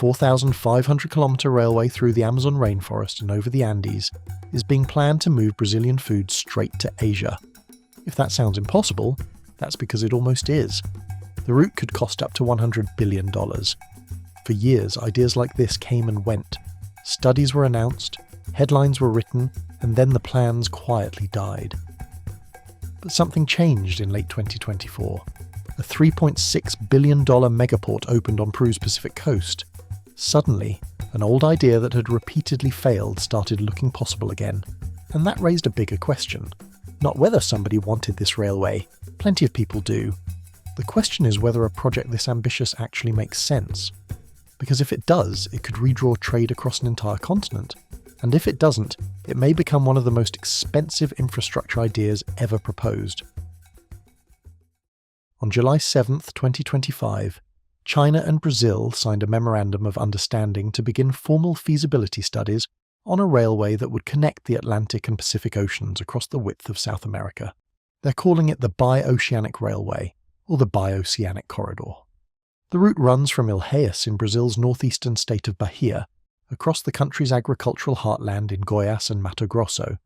4,500-kilometre railway through the Amazon rainforest and over the Andes is being planned to move Brazilian food straight to Asia. If that sounds impossible, that's because it almost is. The route could cost up to $100 billion. For years, ideas like this came and went. Studies were announced, headlines were written, and then the plans quietly died. But something changed in late 2024. A $3.6 billion megaport opened on Peru's Pacific coast. Suddenly, an old idea that had repeatedly failed started looking possible again. And that raised a bigger question. Not whether somebody wanted this railway. Plenty of people do. The question is whether a project this ambitious actually makes sense. Because if it does, it could redraw trade across an entire continent. And if it doesn't, it may become one of the most expensive infrastructure ideas ever proposed. On July 7, 2025, China and Brazil signed a Memorandum of Understanding to begin formal feasibility studies on a railway that would connect the Atlantic and Pacific Oceans across the width of South America. They're calling it the Bioceanic Railway, or the Bioceanic Corridor. The route runs from Ilhéus in Brazil's northeastern state of Bahia, across the country's agricultural heartland in Goiás and Mato Grosso,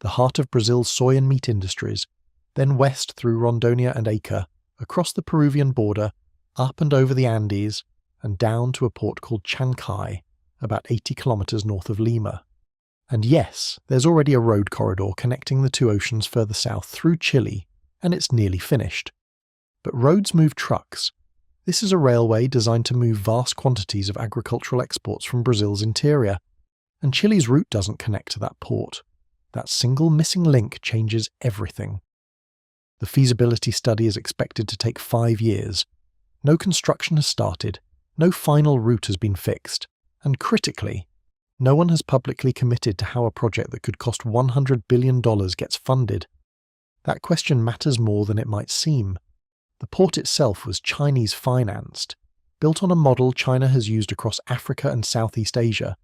the heart of Brazil's soy and meat industries, then west through Rondônia and Acre, across the Peruvian border, up and over the Andes, and down to a port called Chancay, about 80 kilometres north of Lima. And yes, there's already a road corridor connecting the two oceans further south through Chile, and it's nearly finished. But roads move trucks. This is a railway designed to move vast quantities of agricultural exports from Brazil's interior, and Chile's route doesn't connect to that port. That single missing link changes everything. The feasibility study is expected to take 5 years. No construction has started, no final route has been fixed, and critically, no one has publicly committed to how a project that could cost $100 billion gets funded. That question matters more than it might seem. The port itself was Chinese-financed, built on a model China has used across Africa and Southeast Asia.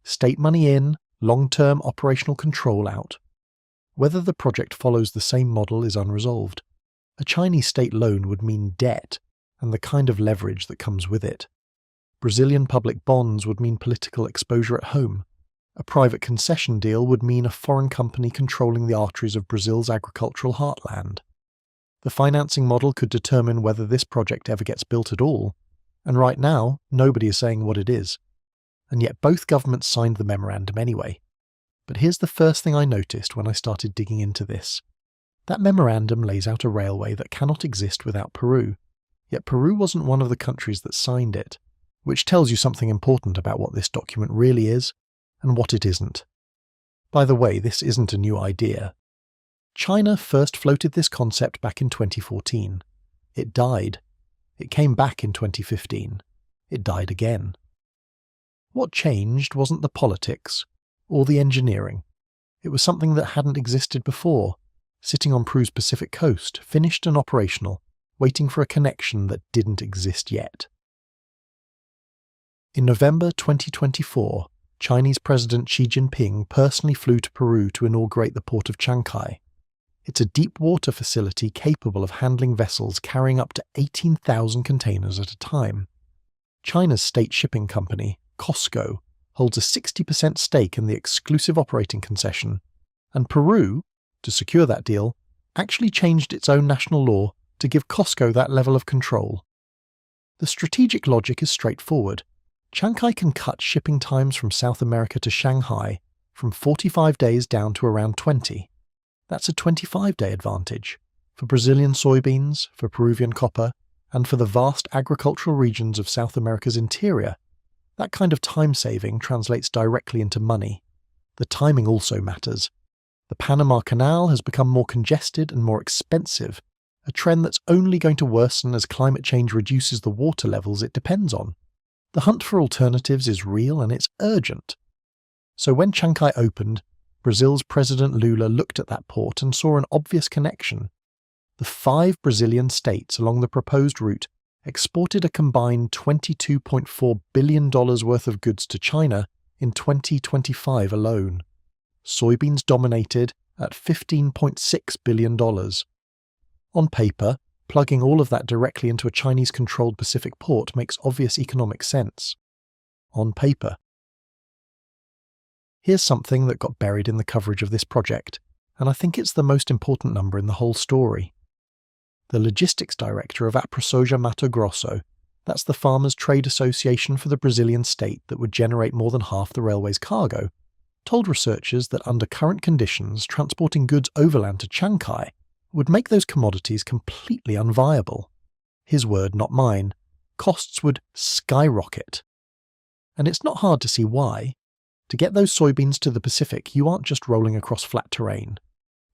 State money in, long-term operational control out. Whether the project follows the same model is unresolved. A Chinese state loan would mean debt, and the kind of leverage that comes with it. Brazilian public bonds would mean political exposure at home. A private concession deal would mean a foreign company controlling the arteries of Brazil's agricultural heartland. The financing model could determine whether this project ever gets built at all, and right now, nobody is saying what it is. And yet both governments signed the memorandum anyway. But here's the first thing I noticed when I started digging into this. That memorandum lays out a railway that cannot exist without Peru, yet Peru wasn't one of the countries that signed it, which tells you something important about what this document really is, and what it isn't. By the way, this isn't a new idea. China first floated this concept back in 2014. It died. It came back in 2015. It died again. What changed wasn't the politics, or the engineering. It was something that hadn't existed before, sitting on Peru's Pacific coast, finished and operational, waiting for a connection that didn't exist yet. In November 2024, Chinese President Xi Jinping personally flew to Peru to inaugurate the port of Chancay. It's a deep-water facility capable of handling vessels carrying up to 18,000 containers at a time. China's state shipping company, COSCO, holds a 60% stake in the exclusive operating concession, and Peru, to secure that deal, actually changed its own national law to give COSCO that level of control. The strategic logic is straightforward. Chancay can cut shipping times from South America to Shanghai from 45 days down to around 20. That's a 25-day advantage for Brazilian soybeans, for Peruvian copper, and for the vast agricultural regions of South America's interior. That kind of time saving translates directly into money. The timing also matters. The Panama Canal has become more congested and more expensive, a trend that's only going to worsen as climate change reduces the water levels it depends on. The hunt for alternatives is real and it's urgent. So when Chancay opened, Brazil's President Lula looked at that port and saw an obvious connection. The 5 Brazilian states along the proposed route exported a combined $22.4 billion worth of goods to China in 2025 alone. Soybeans dominated at $15.6 billion. On paper, plugging all of that directly into a Chinese-controlled Pacific port makes obvious economic sense. on paper. Here's something that got buried in the coverage of this project, and I think it's the most important number in the whole story. The logistics director of AproSoja Mato Grosso, that's the farmers' trade association for the Brazilian state that would generate more than half the railway's cargo, told researchers that under current conditions, transporting goods overland to Chancay would make those commodities completely unviable. His word, not mine. Costs would skyrocket. And it's not hard to see why. To get those soybeans to the Pacific, you aren't just rolling across flat terrain.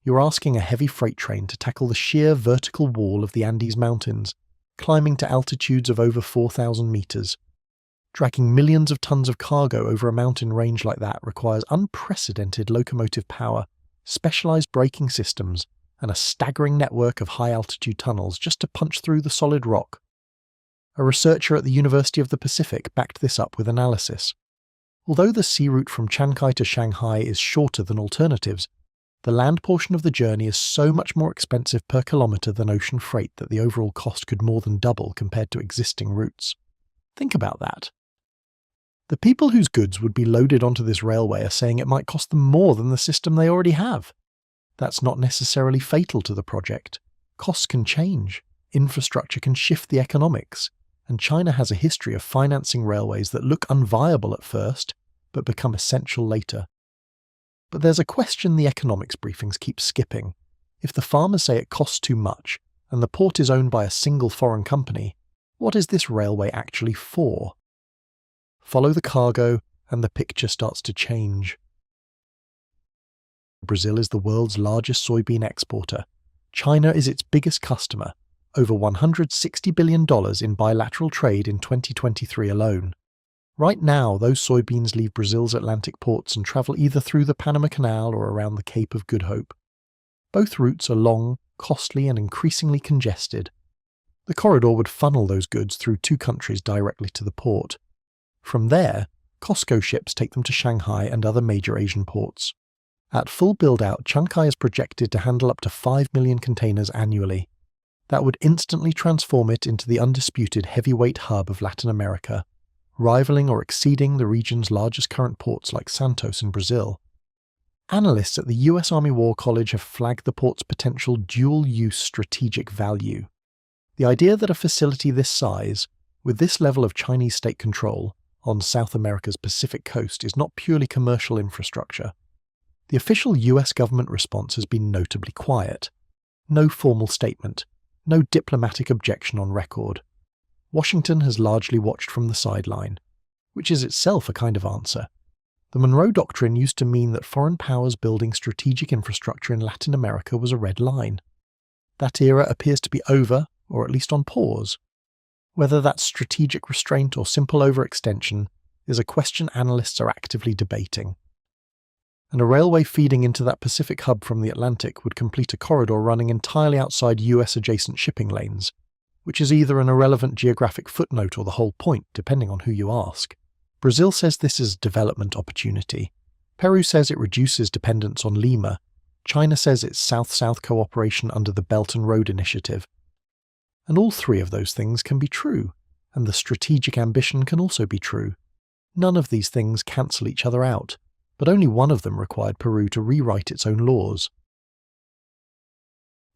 You're asking a heavy freight train to tackle the sheer vertical wall of the Andes Mountains, climbing to altitudes of over 4,000 meters. Dragging millions of tons of cargo over a mountain range like that requires unprecedented locomotive power, specialized braking systems, and a staggering network of high-altitude tunnels just to punch through the solid rock. A researcher at the University of the Pacific backed this up with analysis. Although the sea route from Chancay to Shanghai is shorter than alternatives, the land portion of the journey is so much more expensive per kilometre than ocean freight that the overall cost could more than double compared to existing routes. Think about that. The people whose goods would be loaded onto this railway are saying it might cost them more than the system they already have. That's not necessarily fatal to the project. Costs can change, infrastructure can shift the economics, and China has a history of financing railways that look unviable at first, but become essential later. But there's a question the economics briefings keep skipping. If the farmers say it costs too much, and the port is owned by a single foreign company, what is this railway actually for? Follow the cargo, and the picture starts to change. Brazil is the world's largest soybean exporter. China is its biggest customer, over $160 billion in bilateral trade in 2023 alone. Right now, those soybeans leave Brazil's Atlantic ports and travel either through the Panama Canal or around the Cape of Good Hope. Both routes are long, costly, and increasingly congested. The corridor would funnel those goods through two countries directly to the port. From there, COSCO ships take them to Shanghai and other major Asian ports. At full build-out, Chancay is projected to handle up to 5 million containers annually. That would instantly transform it into the undisputed heavyweight hub of Latin America, rivaling or exceeding the region's largest current ports like Santos in Brazil. Analysts at the US Army War College have flagged the port's potential dual-use strategic value. The idea that a facility this size, with this level of Chinese state control, on South America's Pacific coast is not purely commercial infrastructure. The official US government response has been notably quiet. No formal statement, no diplomatic objection on record. Washington has largely watched from the sideline, which is itself a kind of answer. The Monroe Doctrine used to mean that foreign powers building strategic infrastructure in Latin America was a red line. That era appears to be over, or at least on pause. Whether that's strategic restraint or simple overextension is a question analysts are actively debating. And a railway feeding into that Pacific hub from the Atlantic would complete a corridor running entirely outside US-adjacent shipping lanes, which is either an irrelevant geographic footnote or the whole point, depending on who you ask. Brazil says this is a development opportunity. Peru says it reduces dependence on Lima. China says it's South-South cooperation under the Belt and Road Initiative. And all three of those things can be true, and the strategic ambition can also be true. None of these things cancel each other out, but only one of them required Peru to rewrite its own laws.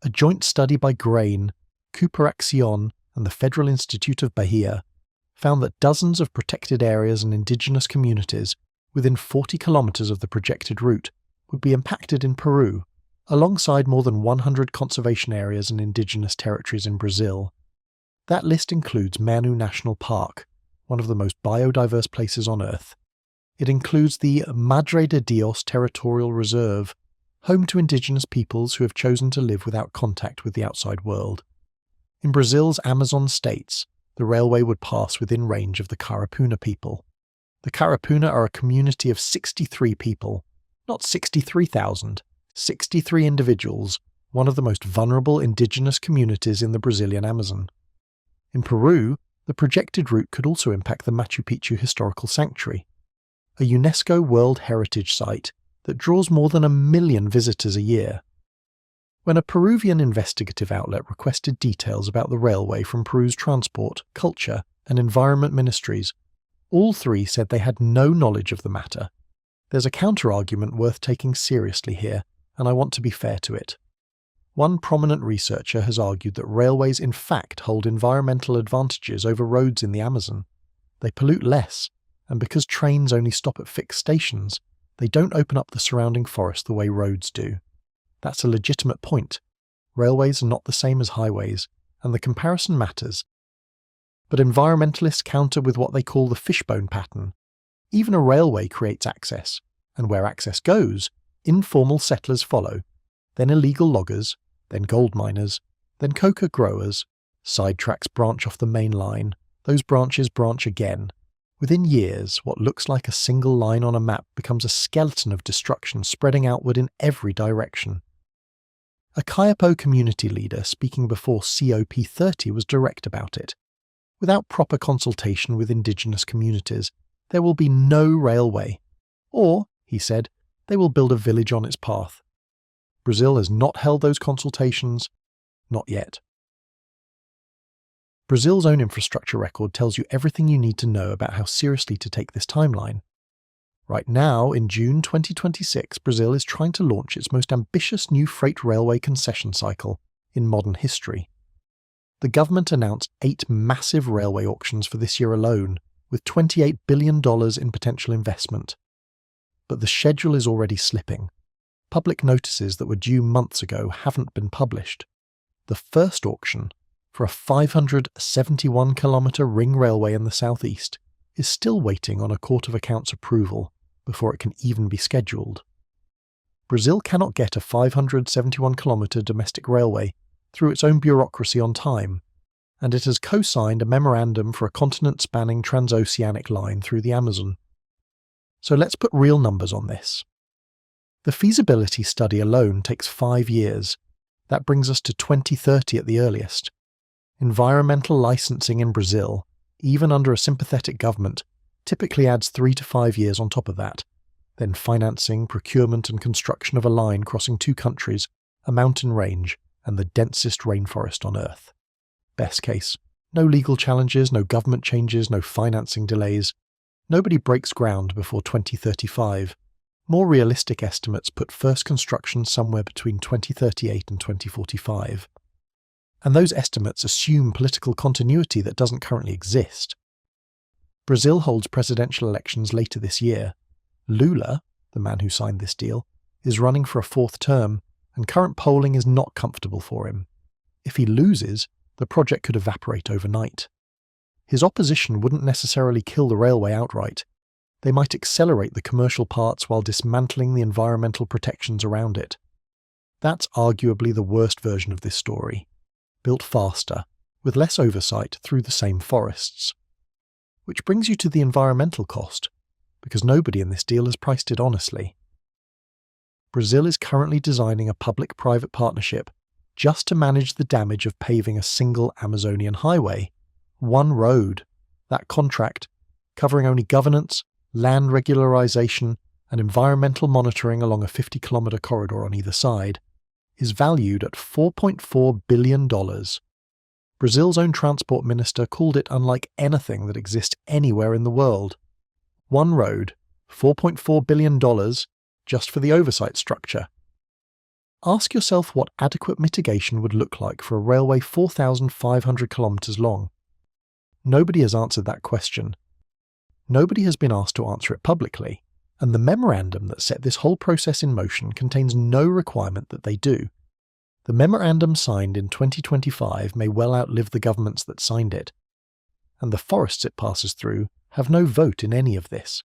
A joint study by Grain, Cooperación, and the Federal Institute of Bahia found that dozens of protected areas and indigenous communities within 40 kilometers of the projected route would be impacted in Peru, alongside more than 100 conservation areas and indigenous territories in Brazil. That list includes Manu National Park, one of the most biodiverse places on Earth. It includes the Madre de Dios Territorial Reserve, home to indigenous peoples who have chosen to live without contact with the outside world. In Brazil's Amazon states, the railway would pass within range of the Carapuna people. The Carapuna are a community of 63 people, not 63,000, 63 individuals, one of the most vulnerable indigenous communities in the Brazilian Amazon. In Peru, the projected route could also impact the Machu Picchu Historical Sanctuary, a UNESCO World Heritage Site that draws more than 1 million visitors a year. When a Peruvian investigative outlet requested details about the railway from Peru's Transport, Culture, and Environment ministries, All three said they had no knowledge of the matter. There's a counter-argument worth taking seriously here, and I want to be fair to it. One prominent researcher has argued that railways in fact hold environmental advantages over roads in the Amazon. They pollute less, and because trains only stop at fixed stations, they don't open up the surrounding forest the way roads do. That's a legitimate point. Railways are not the same as highways, and the comparison matters. But environmentalists counter with what they call the fishbone pattern. Even a railway creates access, and where access goes, informal settlers follow, then illegal loggers, then gold miners, then coca growers. Side tracks branch off the main line. Those branches branch again. Within years, what looks like a single line on a map becomes a skeleton of destruction spreading outward in every direction. A Kayapo community leader speaking before COP30 was direct about it. Without proper consultation with indigenous communities, there will be no railway. Or, he said, they will build a village on its path. Brazil has not held those consultations, not yet. Brazil's own infrastructure record tells you everything you need to know about how seriously to take this timeline. Right now, in June 2026, Brazil is trying to launch its most ambitious new freight railway concession cycle in modern history. The government announced 8 massive railway auctions for this year alone, with $28 billion in potential investment. But the schedule is already slipping. Public notices that were due months ago haven't been published. The first auction, for a 571-kilometre ring railway in the southeast, is still waiting on a Court of Accounts approval before it can even be scheduled. Brazil cannot get a 571-kilometre domestic railway through its own bureaucracy on time, and it has co-signed a memorandum for a continent-spanning transoceanic line through the Amazon. So let's put real numbers on this. The feasibility study alone takes 5 years. That brings us to 2030 at the earliest. Environmental licensing in Brazil, even under a sympathetic government, typically adds 3 to 5 years on top of that. Then financing, procurement and construction of a line crossing 2 countries, a mountain range, and the densest rainforest on Earth. Best case, no legal challenges, no government changes, no financing delays. Nobody breaks ground before 2035. More realistic estimates put first construction somewhere between 2038 and 2045. And those estimates assume political continuity that doesn't currently exist. Brazil holds presidential elections later this year. Lula, the man who signed this deal, is running for a 4th term, and current polling is not comfortable for him. If he loses, the project could evaporate overnight. His opposition wouldn't necessarily kill the railway outright. They might accelerate the commercial parts while dismantling the environmental protections around it. That's arguably the worst version of this story. Built faster, with less oversight through the same forests. Which brings you to the environmental cost, because nobody in this deal has priced it honestly. Brazil is currently designing a public-private partnership just to manage the damage of paving a single Amazonian highway. One road. That contract, covering only governance, land regularization, and environmental monitoring along a 50-kilometre corridor on either side, is valued at $4.4 billion. Brazil's own transport minister called it unlike anything that exists anywhere in the world. One road, $4.4 billion, just for the oversight structure. Ask yourself what adequate mitigation would look like for a railway 4,500 kilometres long. Nobody has answered that question. Nobody has been asked to answer it publicly, and the memorandum that set this whole process in motion contains no requirement that they do. The memorandum signed in 2025 may well outlive the governments that signed it, and the forests it passes through have no vote in any of this.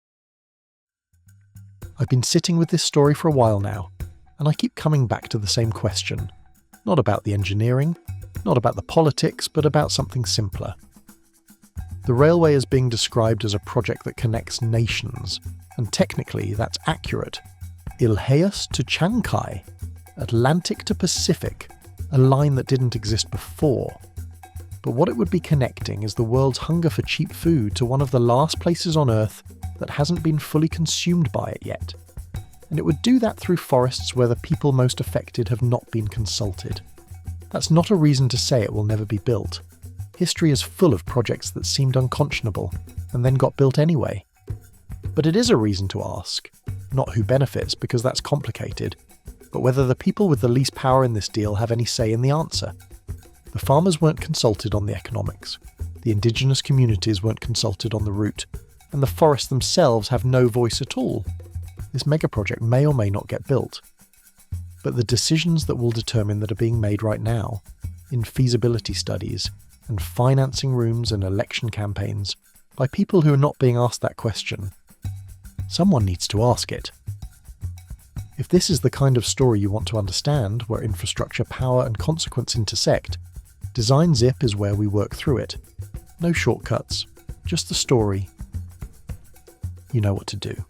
I've been sitting with this story for a while now, and I keep coming back to the same question. Not about the engineering, not about the politics, but about something simpler. The railway is being described as a project that connects nations, and technically that's accurate. Ilhéus to Chancay, Atlantic to Pacific, a line that didn't exist before. But what it would be connecting is the world's hunger for cheap food to one of the last places on Earth that hasn't been fully consumed by it yet. And it would do that through forests where the people most affected have not been consulted. That's not a reason to say it will never be built. History is full of projects that seemed unconscionable, and then got built anyway. But it is a reason to ask, not who benefits because that's complicated, but whether the people with the least power in this deal have any say in the answer. The farmers weren't consulted on the economics, the indigenous communities weren't consulted on the route, and the forests themselves have no voice at all. This megaproject may or may not get built. But the decisions that will determine that are being made right now, in feasibility studies, and financing rooms and election campaigns, by people who are not being asked that question. Someone needs to ask it. If this is the kind of story you want to understand, where infrastructure, power, and consequence intersect, Design Zip is where we work through it. No shortcuts, just the story. You know what to do.